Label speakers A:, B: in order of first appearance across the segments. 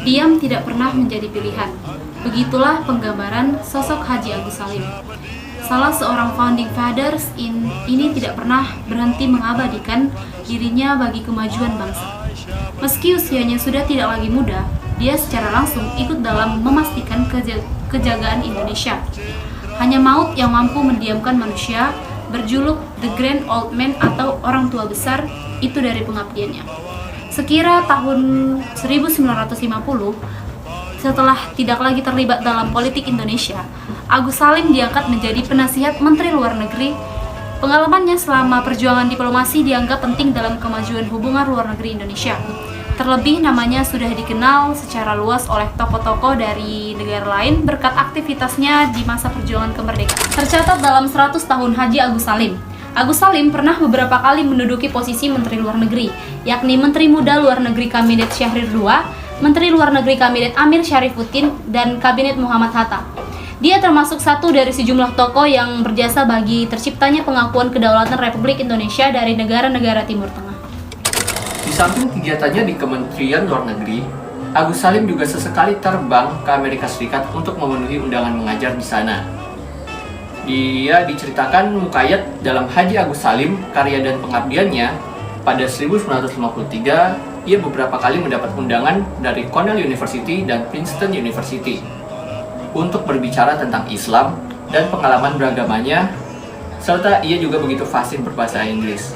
A: Diam tidak pernah menjadi pilihan. Begitulah penggambaran sosok Haji Agus Salim. Salah seorang founding fathers ini tidak pernah berhenti mengabadikan dirinya bagi kemajuan bangsa. Meski usianya sudah tidak lagi muda, dia secara langsung ikut dalam memastikan kejagaan Indonesia. Hanya maut yang mampu mendiamkan manusia, berjuluk The Grand Old Man atau orang tua besar, itu dari pengabdiannya. Sekira tahun 1950, setelah tidak lagi terlibat dalam politik Indonesia, Agus Salim diangkat menjadi penasihat Menteri Luar Negeri. Pengalamannya selama perjuangan diplomasi dianggap penting dalam kemajuan hubungan luar negeri Indonesia. Terlebih namanya sudah dikenal secara luas oleh tokoh-tokoh dari negara lain berkat aktivitasnya di masa perjuangan kemerdekaan. Tercatat dalam 100 tahun Haji Agus Salim, Agus Salim pernah beberapa kali menduduki posisi Menteri Luar Negeri, yakni Menteri Muda Luar Negeri Kabinet Syahrir II, Menteri Luar Negeri Kabinet Amir Syarifuddin, dan Kabinet Muhammad Hatta. Dia termasuk satu dari sejumlah tokoh yang berjasa bagi terciptanya pengakuan kedaulatan Republik Indonesia dari negara-negara Timur Tengah.
B: Di samping kegiatannya di Kementerian Luar Negeri, Agus Salim juga sesekali terbang ke Amerika Serikat untuk memenuhi undangan mengajar di sana. Dia diceritakan mukayat dalam Haji Agus Salim, karya dan pengabdiannya. Pada 1953, ia beberapa kali mendapat undangan dari Cornell University dan Princeton University untuk berbicara tentang Islam dan pengalaman beragamanya, serta ia juga begitu fasih berbahasa Inggris.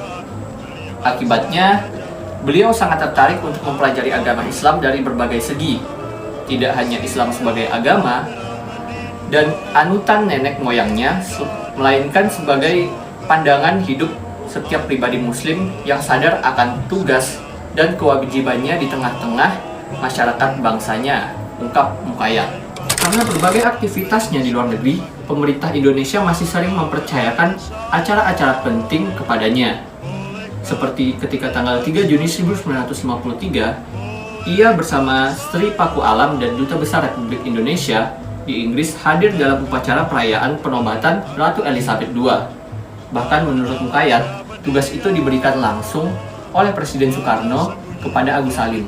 B: Akibatnya, beliau sangat tertarik untuk mempelajari agama Islam dari berbagai segi, tidak hanya Islam sebagai agama dan anutan nenek moyangnya, melainkan sebagai pandangan hidup setiap pribadi muslim yang sadar akan tugas dan kewajibannya di tengah-tengah masyarakat bangsanya, ungkap Mukayat. Karena berbagai aktivitasnya di luar negeri, pemerintah Indonesia masih sering mempercayakan acara-acara penting kepadanya. Seperti ketika tanggal 3 Juni 1953, ia bersama Sri Paku Alam dan Duta Besar Republik Indonesia di Inggris hadir dalam upacara perayaan penobatan Ratu Elizabeth II. Bahkan menurut Mukayat, tugas itu diberikan langsung oleh Presiden Soekarno kepada Agus Salim.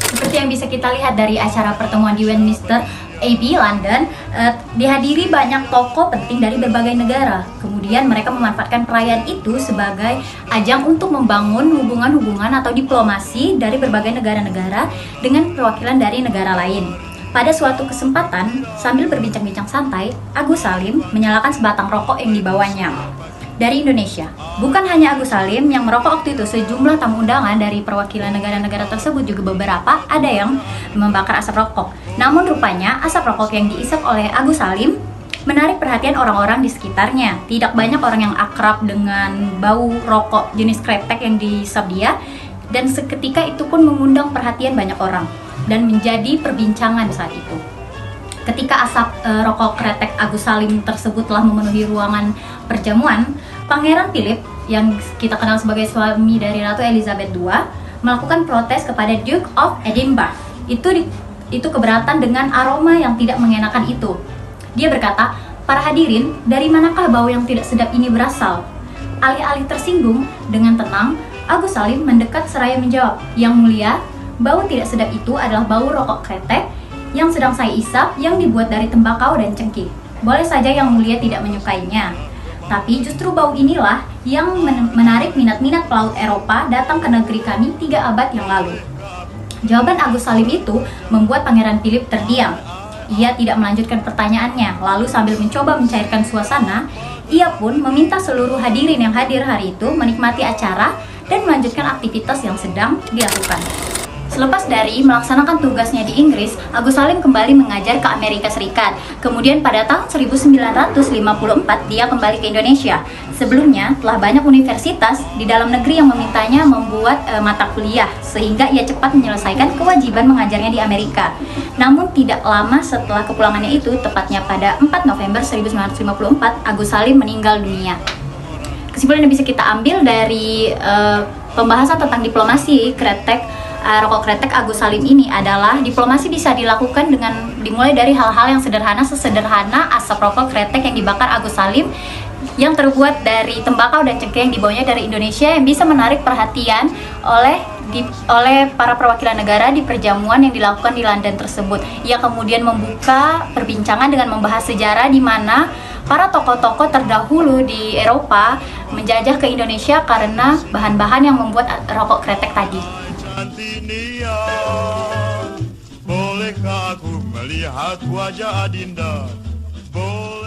C: Seperti yang bisa kita lihat dari acara pertemuan di Westminster Abbey, London, dihadiri banyak tokoh penting dari berbagai negara. Kemudian mereka memanfaatkan perayaan itu sebagai ajang untuk membangun hubungan-hubungan atau diplomasi dari berbagai negara-negara dengan perwakilan dari negara lain. Pada suatu kesempatan, sambil berbincang-bincang santai, Agus Salim menyalakan sebatang rokok yang dibawanya dari Indonesia. Bukan hanya Agus Salim yang merokok waktu itu, sejumlah tamu undangan dari perwakilan negara-negara tersebut juga beberapa ada yang membakar asap rokok. Namun rupanya asap rokok yang diisap oleh Agus Salim menarik perhatian orang-orang di sekitarnya. Tidak banyak orang yang akrab dengan bau rokok jenis kretek yang diisap dia, dan seketika itu pun mengundang perhatian banyak orang dan menjadi perbincangan saat itu. Ketika asap rokok kretek Agus Salim tersebut telah memenuhi ruangan perjamuan, Pangeran Philip yang kita kenal sebagai suami dari Ratu Elizabeth II melakukan protes kepada Duke of Edinburgh. Itu keberatan dengan aroma yang tidak mengenakan itu. Dia berkata, "Para hadirin, dari manakah bau yang tidak sedap ini berasal?" Alih-alih tersinggung, dengan tenang, Agus Salim mendekat seraya menjawab, "Yang mulia, bau tidak sedap itu adalah bau rokok kretek yang sedang saya isap yang dibuat dari tembakau dan cengkih. Boleh saja yang mulia tidak menyukainya, tapi justru bau inilah yang menarik minat-minat pelaut Eropa datang ke negeri kami 3 abad yang lalu." Jawaban Agus Salim itu membuat Pangeran Philip terdiam. Ia tidak melanjutkan pertanyaannya, lalu sambil mencoba mencairkan suasana, ia pun meminta seluruh hadirin yang hadir hari itu menikmati acara dan melanjutkan aktivitas yang sedang dilakukan. Selepas dari melaksanakan tugasnya di Inggris, Agus Salim kembali mengajar ke Amerika Serikat. Kemudian pada tahun 1954 dia kembali ke Indonesia. Sebelumnya telah banyak universitas di dalam negeri yang memintanya membuat mata kuliah, sehingga ia cepat menyelesaikan kewajiban mengajarnya di Amerika. Namun tidak lama setelah kepulangannya itu, tepatnya pada 4 November 1954, Agus Salim meninggal dunia. Kesimpulan yang bisa kita ambil dari pembahasan tentang diplomasi rokok kretek Agus Salim ini adalah diplomasi bisa dilakukan dengan dimulai dari hal-hal yang sesederhana asap rokok kretek yang dibakar Agus Salim yang terbuat dari tembakau dan cengkeh yang dibawanya dari Indonesia, yang bisa menarik perhatian oleh oleh para perwakilan negara di perjamuan yang dilakukan di London tersebut. Ia kemudian membuka perbincangan dengan membahas sejarah di mana para tokoh-tokoh terdahulu di Eropa menjajah ke Indonesia karena bahan-bahan yang membuat rokok kretek tadi.
D: Bolehkah aku melihat wajah Adinda? Boleh